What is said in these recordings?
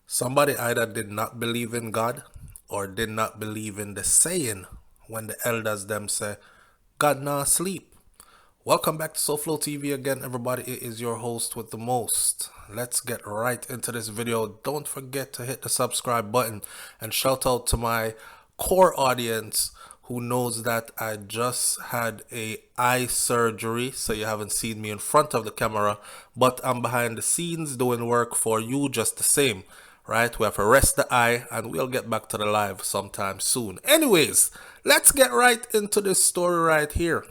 Somebody either did not believe in God or did not believe in the saying when the elders them say, God not sleep. Welcome back to SouFLoTV again, everybody. It is your host with the most. Let's get right into this video. Don't forget to hit the subscribe button and shout out to my core audience who knows that I just had a eye surgery, so you haven't seen me in front of the camera, but I'm behind the scenes doing work for you just the same, right? We have to rest the eye and we'll get back to the live sometime soon. Anyways, let's get right into this story right here.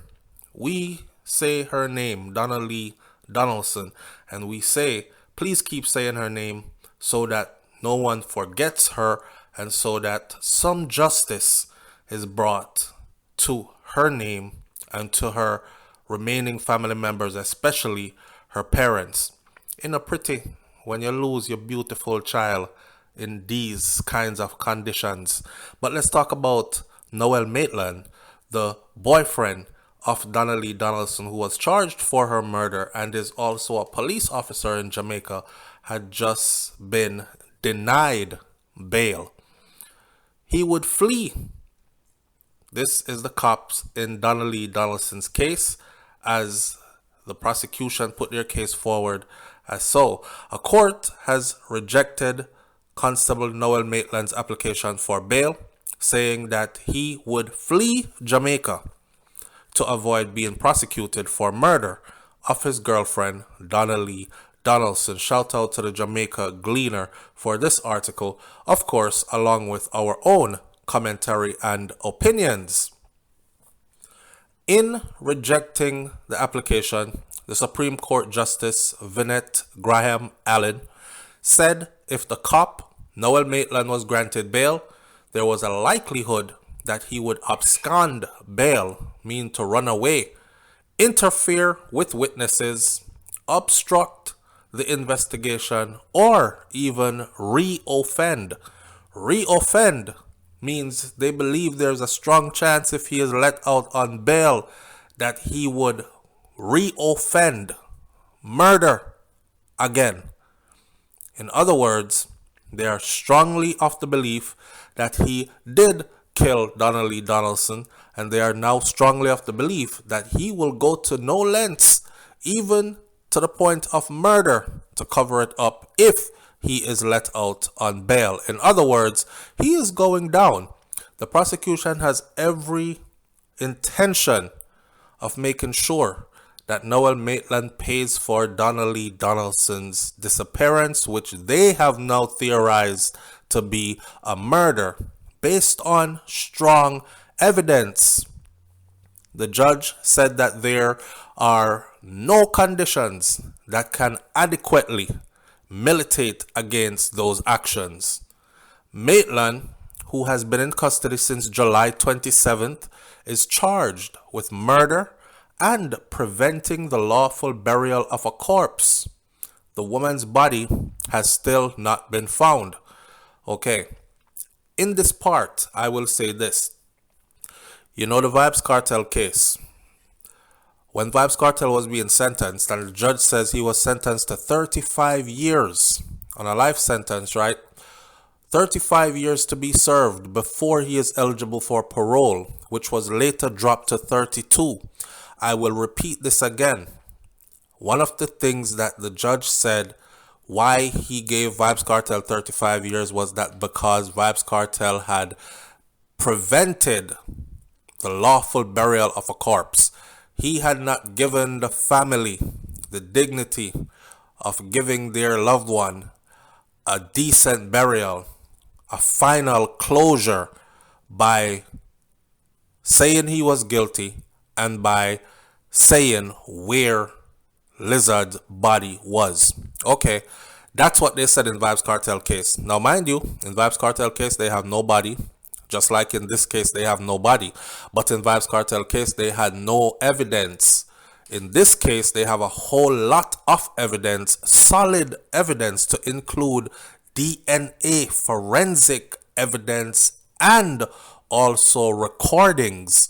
We say her name, Donna Lee Donaldson, and we say, please keep saying her name so that no one forgets her and so that some justice is brought to her name and to her remaining family members, especially her parents. In a pretty, when you lose your beautiful child in these kinds of conditions. But let's talk about Noel Maitland, the boyfriend of Donna Lee Donaldson, who was charged for her murder and is also a police officer in Jamaica, had just been denied bail. He would flee. This is the cops in Donna Lee Donaldson's case as the prosecution put their case forward as so. A court has rejected Constable Noel Maitland's application for bail, saying that he would flee Jamaica to avoid being prosecuted for murder of his girlfriend, Donna Lee Donaldson. Shout out to the Jamaica Gleaner for this article, of course, along with our own commentary and opinions. In rejecting the application, the Supreme Court Justice Vinette Graham Allen said if the cop, Noel Maitland, was granted bail, there was a likelihood that he would abscond bail, mean to run away, interfere with witnesses, obstruct the investigation, or even re-offend. Re-offend means they believe there's a strong chance if he is let out on bail that he would re-offend, murder again. In other words, they are strongly of the belief that he did kill Donna Lee Donaldson, and they are now strongly of the belief that he will go to no lengths, even to the point of murder, to cover it up if he is let out on bail. In other words, he is going down. The prosecution has every intention of making sure that Noel Maitland pays for Donna Lee Donaldson's disappearance, which they have now theorized to be a murder based on strong evidence. The judge said that there are no conditions that can adequately militate against those actions. Maitland, who has been in custody since July 27th, is charged with murder and preventing the lawful burial of a corpse. The woman's body has still not been found. Okay, in this part, I will say this. You know the Vybz Kartel case? When Vybz Kartel was being sentenced, and the judge says he was sentenced to 35 years on a life sentence, right? 35 years to be served before he is eligible for parole, which was later dropped to 32. I will repeat this again. One of the things that the judge said why he gave Vybz Kartel 35 years was that because Vybz Kartel had prevented the lawful burial of a corpse. He had not given the family the dignity of giving their loved one a decent burial, a final closure, by saying he was guilty and by saying where Lizard's body was. Okay, that's what they said in Vybz Kartel case. Now, mind you, in Vybz Kartel case, they have no body. Just like in this case, they have no body. But in Vybz Kartel case, they had no evidence. In this case, they have a whole lot of evidence, solid evidence, to include DNA, forensic evidence, and also recordings.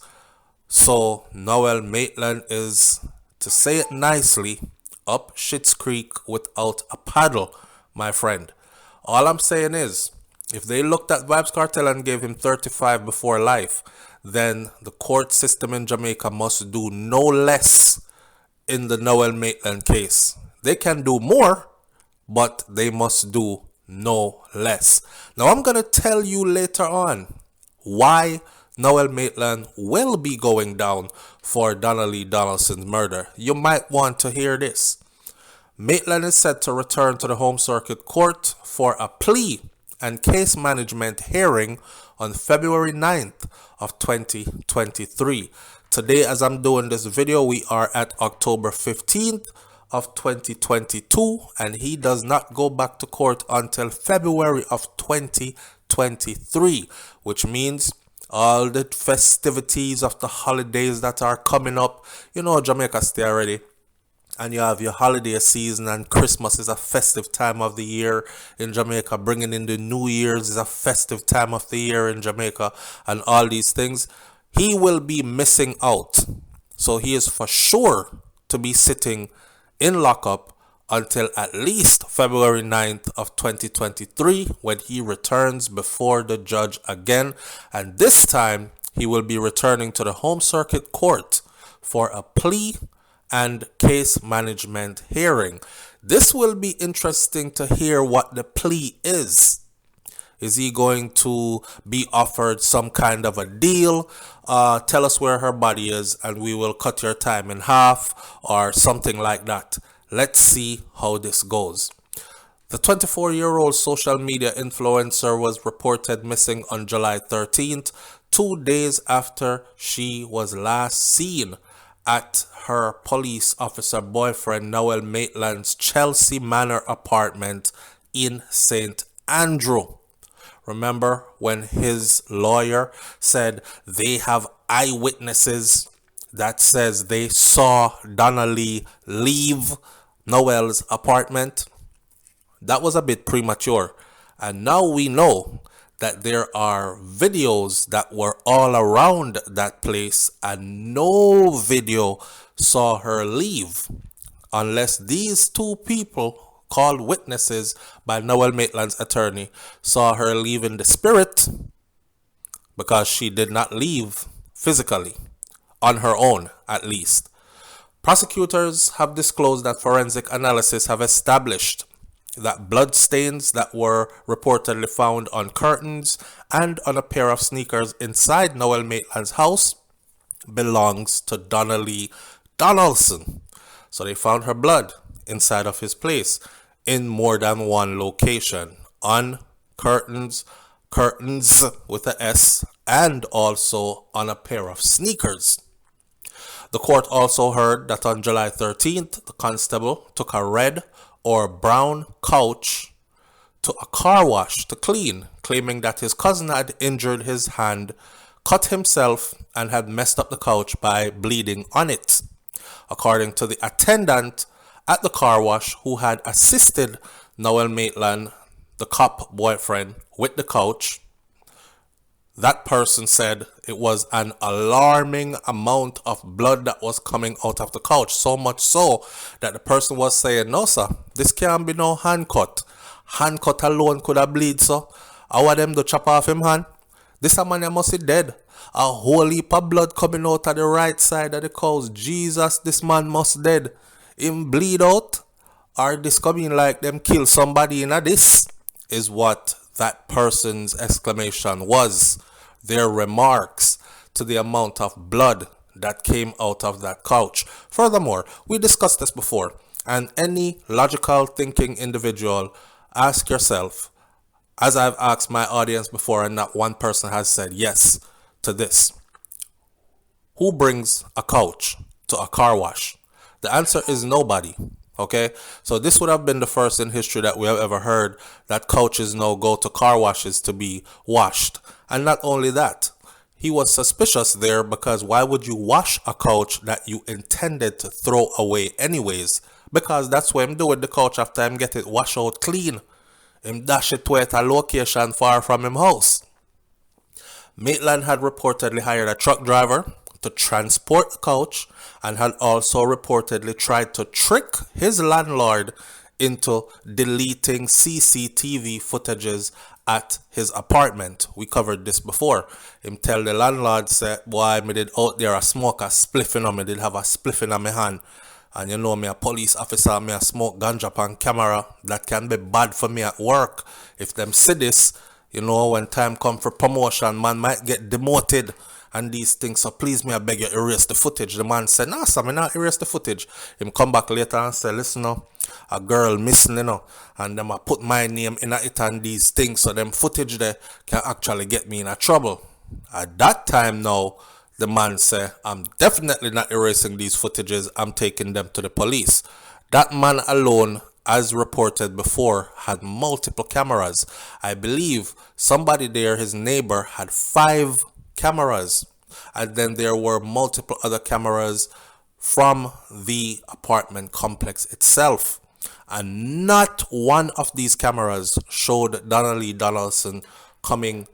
So Noel Maitland is, to say it nicely, up Schitt's Creek without a paddle, my friend. All I'm saying is, if they looked at Vybz Kartel and gave him 35 before life, then the court system in Jamaica must do no less in the Noel Maitland case. They can do more, but they must do no less. Now I'm going to tell you later on why Noel Maitland will be going down for Donna Lee Donaldson's murder. You might want to hear this. Maitland is set to return to the Home Circuit Court for a plea and case management hearing on February 9th of 2023. Today, as I'm doing this video, we are at October 15th of 2022, and he does not go back to court until February of 2023, which means all the festivities of the holidays that are coming up. You know, Jamaica stay already, and you have your holiday season, and Christmas is a festive time of the year in Jamaica. Bringing in the New Year's is a festive time of the year in Jamaica, and all these things. He will be missing out. So he is for sure to be sitting in lockup until at least February 9th of 2023, when he returns before the judge again. And this time, he will be returning to the Home Circuit Court for a plea and case management hearing. This will be interesting to hear what the plea is. Is he going to be offered some kind of a deal? Tell us where her body is and we will cut your time in half, or something like that. Let's see how this goes. The 24-year-old social media influencer was reported missing on July 13th, 2 days after she was last seen at her police officer boyfriend Noel Maitland's Chelsea Manor apartment in St. Andrew. Remember when his lawyer said they have eyewitnesses that says they saw Donna Lee leave Noel's apartment? That was a bit premature. And now we know that there are videos that were all around that place, and no video saw her leave, unless these two people called witnesses by Noel Maitland's attorney saw her leave in the spirit, because she did not leave physically on her own, at least. Prosecutors have disclosed that forensic analysis have established that blood stains that were reportedly found on curtains and on a pair of sneakers inside Noel Maitland's house belongs to Donna Lee Donaldson. So they found her blood inside of his place in more than one location, on curtains with a S, and also on a pair of sneakers. The court also heard that on July 13th, the constable took a red or brown couch to a car wash to clean, claiming that his cousin had injured his hand, cut himself, and had messed up the couch by bleeding on it. According to the attendant at the car wash who had assisted Noel Maitland, the cop boyfriend, with the couch, that person said it was an alarming amount of blood that was coming out of the couch. So much so that the person was saying, no sir, this can't be no hand cut. Hand cut alone could have bleed, so how are them to chop off him hand? This a man must be dead. A whole heap of blood coming out of the right side of the couch. Jesus, this man must dead. Him bleed out? Or this coming like them kill somebody in a this? Is what that person's exclamation was. Their remarks to the amount of blood that came out of that couch. Furthermore, we discussed this before, and any logical thinking individual, ask yourself, as I've asked my audience before and not one person has said yes to this: who brings a couch to a car wash? The answer is nobody. Okay, so this would have been the first in history that we have ever heard that couches now go to car washes to be washed. And not only that, he was suspicious there, because why would you wash a couch that you intended to throw away anyways? Because that's what him do with the couch after him get it washed out clean. Him dash it to a location far from him house. Maitland had reportedly hired a truck driver to transport the couch, and had also reportedly tried to trick his landlord into deleting CCTV footages at his apartment. We covered this before. Him tell the landlord, say, boy, me did out there a smoke a spliff, me did have a spliff in my hand. And you know, me a police officer, me a smoke ganja on camera. That can be bad for me at work. If them see this, you know, when time come for promotion, man might get demoted and these things. So please, me I beg you, erase the footage. The man said, nah, sir, me not erase the footage. Him come back later and say, listen, no, a girl missing, you know, and them I put my name in it and these things. So them footage there can actually get me in a trouble. At that time now, the man said, I'm definitely not erasing these footages. I'm taking them to the police. That man alone, as reported before, had multiple cameras. I believe somebody there, his neighbor, had 5 cameras. And then there were multiple other cameras from the apartment complex itself. And not one of these cameras showed Donna Lee Donaldson coming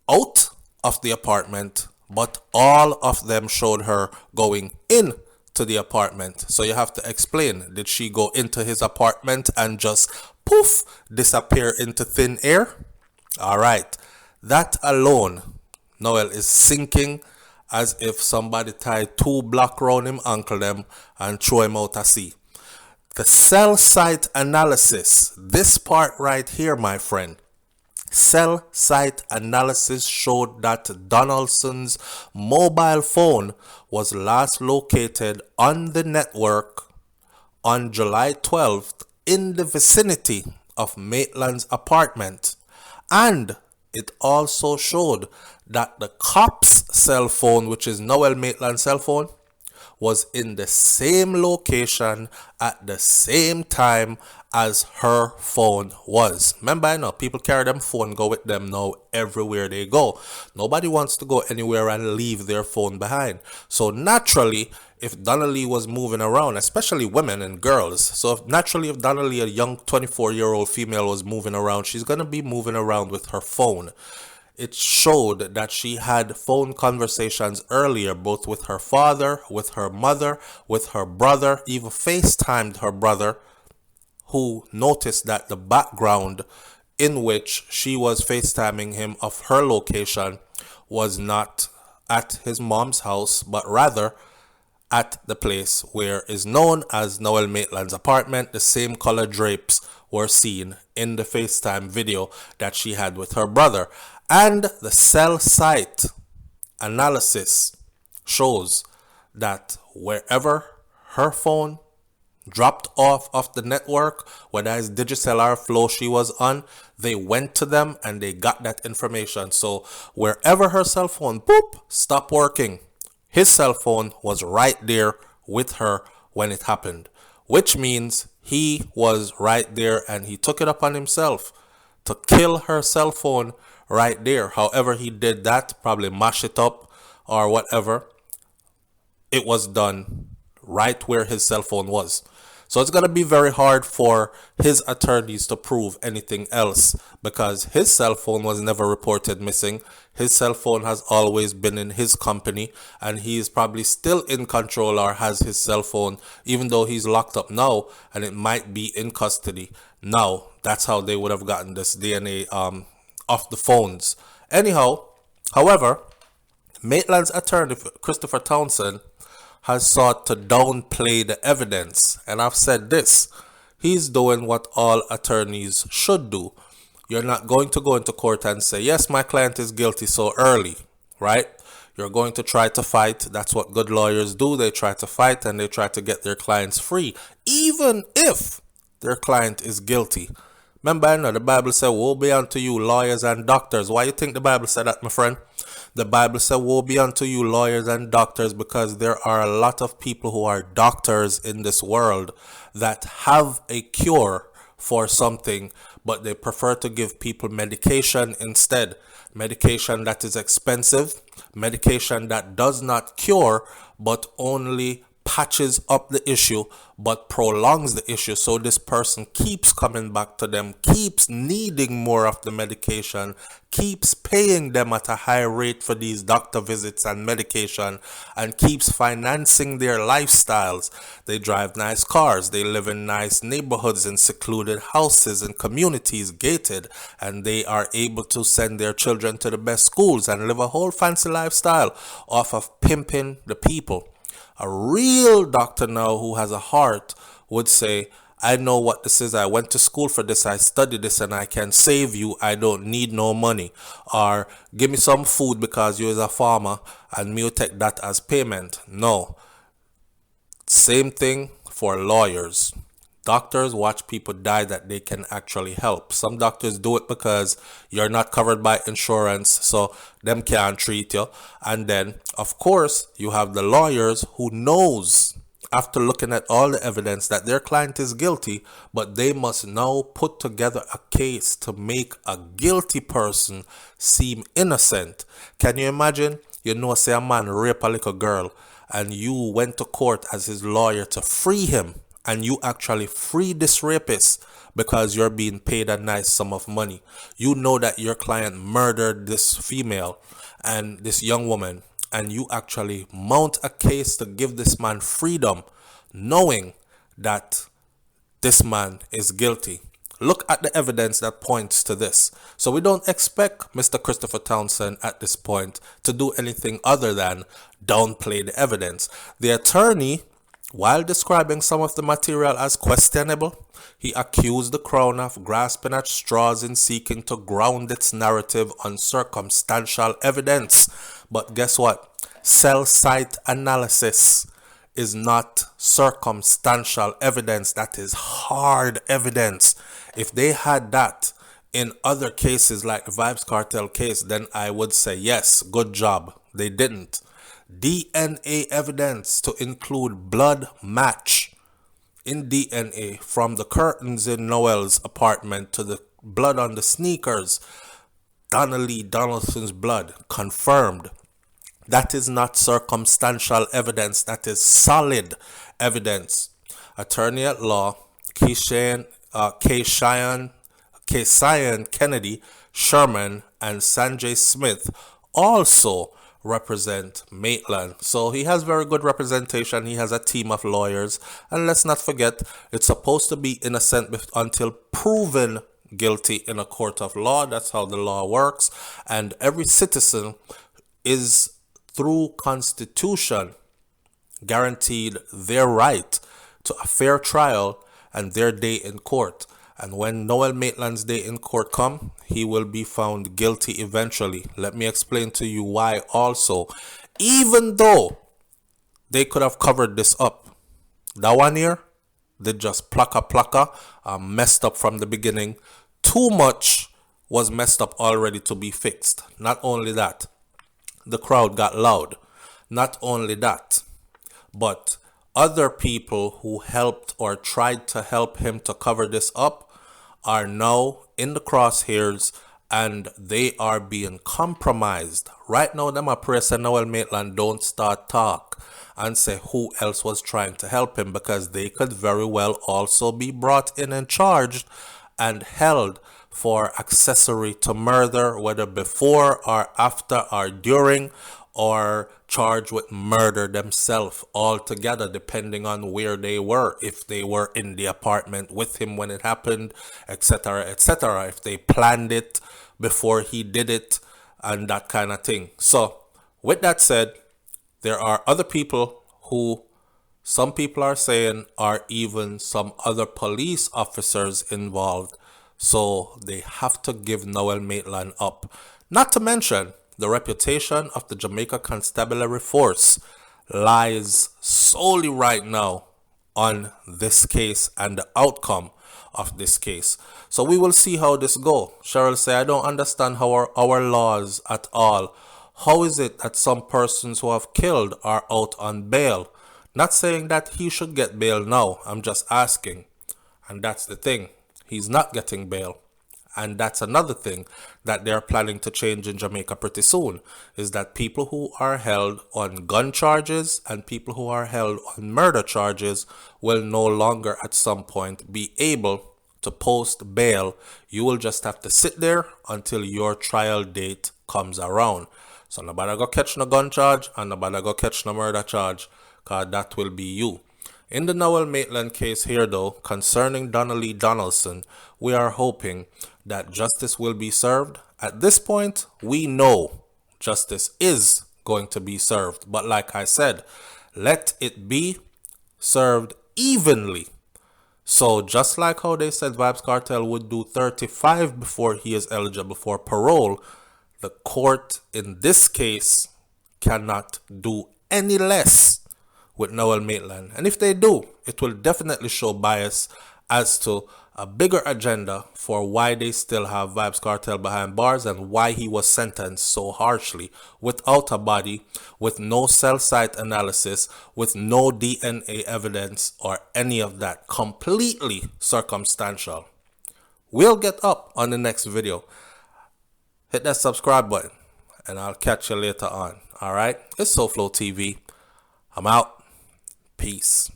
out of the apartment, but all of them showed her going in to the apartment. So you have to explain, did she go into his apartment and just poof, disappear into thin air? All right, that alone, Noel is sinking as if somebody tied 2 blocks around him ankle them and throw him out to sea. The cell site analysis, this part right here, my friend. Cell site analysis showed that Donaldson's mobile phone was last located on the network on July 12th in the vicinity of Maitland's apartment. And it also showed that the cop's cell phone, which is Noel Maitland's cell phone, was in the same location at the same time as her phone was. Remember, I know people carry them phone, go with them now everywhere they go. Nobody wants to go anywhere and leave their phone behind. So naturally, if Donna Lee was moving around, especially women and girls, so if Donna Lee, a young 24-year-old female, was moving around, she's going to be moving around with her phone. It showed that she had phone conversations earlier, both with her father, with her mother, with her brother, even FaceTimed her brother, who noticed that the background in which she was FaceTiming him of her location was not at his mom's house, but rather at the place where is known as Noel Maitland's apartment. The same color drapes were seen in the FaceTime video that she had with her brother. And the cell site analysis shows that wherever her phone dropped off of the network, whether it's Digicel or Flow she was on, they went to them and they got that information. So wherever her cell phone, boop, stopped working, his cell phone was right there with her when it happened, which means he was right there and he took it upon himself to kill her cell phone right there. However he did that, probably mash it up or whatever, it was done right where his cell phone was. So it's going to be very hard for his attorneys to prove anything else because his cell phone was never reported missing. His cell phone has always been in his company and he is probably still in control or has his cell phone, even though he's locked up now and it might be in custody. Now, that's how they would have gotten this DNA off the phones. Anyhow, however, Maitland's attorney, Christopher Townsend, has sought to downplay the evidence. And I've said this, he's doing what all attorneys should do. You're not going to go into court and say, yes, my client is guilty so early, right? You're going to try to fight. That's what good lawyers do. They try to fight and they try to get their clients free, even if their client is guilty. Remember, I know the Bible said, woe be unto you, lawyers and doctors. Why you think the Bible said that, my friend? The Bible said, woe be unto you, lawyers and doctors, because there are a lot of people who are doctors in this world that have a cure for something, but they prefer to give people medication instead. Medication that is expensive, medication that does not cure, but only patches up the issue but prolongs the issue, so this person keeps coming back to them, keeps needing more of the medication, keeps paying them at a high rate for these doctor visits and medication, and keeps financing their lifestyles. They drive nice cars, they live in nice neighborhoods in secluded houses and communities gated, and they are able to send their children to the best schools and live a whole fancy lifestyle off of pimping the people. A real doctor now who has a heart would say, I know what this is. I went to school for this. I studied this and I can save you. I don't need no money. Or give me some food because you is a farmer and me will take that as payment. No. Same thing for lawyers. Doctors watch people die that they can actually help. Some doctors do it because you're not covered by insurance, so them can't treat you. And then, of course, you have the lawyers who knows, after looking at all the evidence, that their client is guilty, but they must now put together a case to make a guilty person seem innocent. Can you imagine? You know, say a man rape a little girl, and you went to court as his lawyer to free him. And you actually free this rapist because you're being paid a nice sum of money. You know that your client murdered this female and this young woman, and you actually mount a case to give this man freedom, knowing that this man is guilty. Look at the evidence that points to this. So we don't expect Mr. Christopher Townsend at this point to do anything other than downplay the evidence. The attorney, while describing some of the material as questionable, he accused the Crown of grasping at straws in seeking to ground its narrative on circumstantial evidence. But guess what? Cell site analysis is not circumstantial evidence. That is hard evidence. If they had that in other cases like the Vibes Cartel case, then I would say yes, good job. They didn't. DNA evidence to include blood match in DNA from the curtains in Noel's apartment to the blood on the sneakers. Donna Lee Donaldson's blood confirmed. That is not circumstantial evidence. That is solid evidence. Attorney at law Keishayan Kennedy Sherman and Sanjay Smith also represent Maitland. So he has very good representation. He has a team of lawyers. And let's not forget, it's supposed to be innocent until proven guilty in a court of law. That's how the law works. And every citizen is, through Constitution, guaranteed their right to a fair trial and their day in court. And when Noel Maitland's day in court come, he will be found guilty eventually. Let me explain to you why also. Even though they could have covered this up, that one here, they just plaka, messed up from the beginning. Too much was messed up already to be fixed. Not only that, the crowd got loud. Not only that, but other people who helped or tried to help him to cover this up are now in the crosshairs and they are being compromised. Right now, them are pressing Noel Maitland don't start talk and say who else was trying to help him, because they could very well also be brought in and charged and held for accessory to murder, whether before or after or during, or charged with murder themselves altogether, depending on where they were. If they were in the apartment with him when it happened, etc., etc. If they planned it before he did it, and that kind of thing. So, with that said, there are other people who some people are saying are even some other police officers involved. So, they have to give Noel Maitland up. Not to mention, the reputation of the Jamaica Constabulary Force lies solely right now on this case and the outcome of this case. So we will see how this go. Cheryl say, I don't understand how our laws at all. How is it that some persons who have killed are out on bail? Not saying that he should get bail now. I'm just asking. And that's the thing. He's not getting bail. And that's another thing that they're planning to change in Jamaica pretty soon, is that people who are held on gun charges and people who are held on murder charges will no longer at some point be able to post bail. You will just have to sit there until your trial date comes around. So nobody go catch no gun charge and nobody go catch no murder charge, because that will be you. In the Noel Maitland case here though, concerning Donna Lee Donaldson, we are hoping that justice will be served. At this point, we know justice is going to be served. But like I said, let it be served evenly. So just like how they said Vybz Kartel would do 35 before he is eligible for parole, the court in this case cannot do any less with Noel Maitland. And if they do, it will definitely show bias as to a bigger agenda for why they still have Vybz Kartel behind bars and why he was sentenced so harshly, without a body, with no cell site analysis, with no DNA evidence or any of that. Completely circumstantial. We'll get up on the next video. Hit that subscribe button and I'll catch you later on. All right, it's SouFLoTV. I'm out. Peace.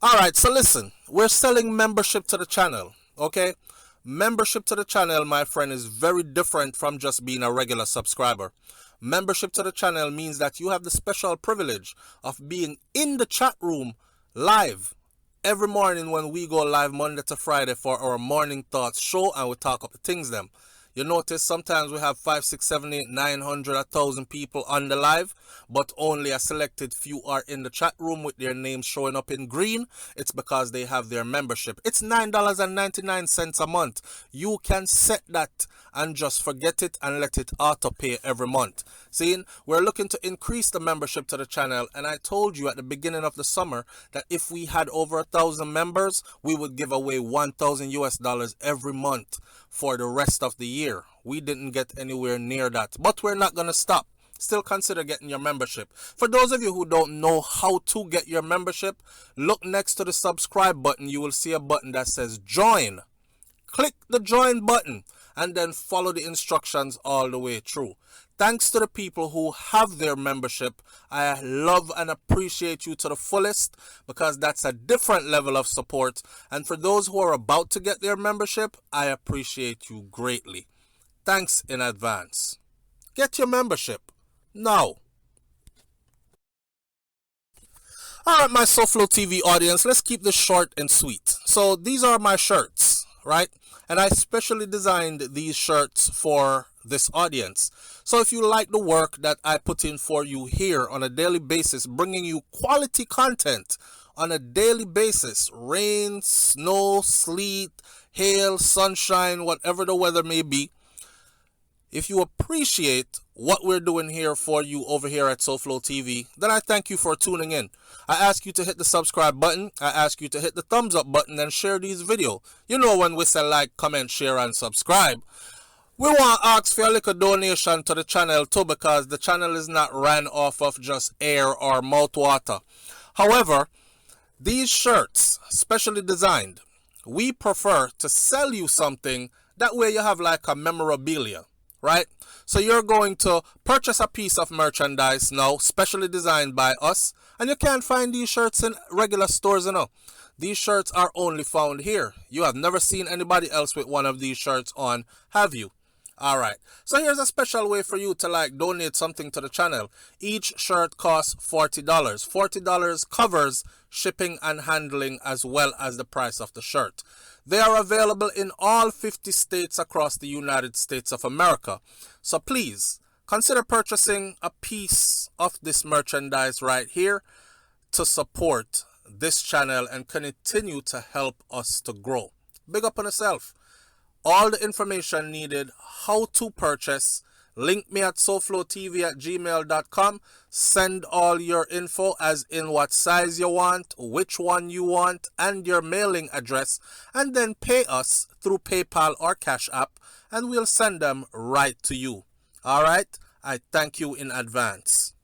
All right, so listen, we're selling membership to the channel, okay? Membership to the channel, my friend, is very different from just being a regular subscriber. Membership to the channel means that you have the special privilege of being in the chat room live every morning when we go live Monday to Friday for our morning thoughts show, and we talk up the things them. You notice sometimes we have 5, 6, 7, 8, 900, 1,000 people on the live, but only a selected few are in the chat room with their names showing up in green. It's because they have their membership. It's $9.99 a month. You can set that and just forget it and let it auto pay every month. See, we're looking to increase the membership to the channel, and I told you at the beginning of the summer that if we had over 1,000 members, we would give away $1,000 every month for the rest of the year. We didn't get anywhere near that, but we're not going to stop. Still consider getting your membership. For those of you who don't know how to get your membership, look next to the subscribe button. You will see a button that says join. Click the join button and then follow the instructions all the way through. Thanks to the people who have their membership. I love and appreciate you to the fullest, because that's a different level of support. And for those who are about to get their membership, I appreciate you greatly. Thanks in advance. Get your membership now. Alright, my SouFLoTV audience, let's keep this short and sweet. So these are my shirts, right? And I specially designed these shirts for this audience. So if you like the work that I put in for you here on a daily basis, bringing you quality content on a daily basis, rain, snow, sleet, hail, sunshine, whatever the weather may be, if you appreciate what we're doing here for you over here at SouFLoTV, then I thank you for tuning in. I ask you to hit the subscribe button. I ask you to hit the thumbs up button and share these videos. You know, when we say like, comment, share, and subscribe, we want to ask for a little donation to the channel too, because the channel is not ran off of just air or mouth water. However, these shirts, specially designed, we prefer to sell you something. That way you have like a memorabilia, right? So you're going to purchase a piece of merchandise now, specially designed by us, and you can't find these shirts in regular stores, you know. These shirts are only found here. You have never seen anybody else with one of these shirts on, have you? Alright, so here's a special way for you to like donate something to the channel. Each shirt costs $40. $40 covers shipping and handling as well as the price of the shirt. They are available in all 50 states across the United States of America. So please consider purchasing a piece of this merchandise right here to support this channel and continue to help us to grow. Big up on yourself. All the information needed, how to purchase, link me at SouFLoTV@gmail.com. Send all your info, as in what size you want, which one you want, and your mailing address, and then pay us through PayPal or Cash App, and we'll send them right to you. All right? I thank you in advance.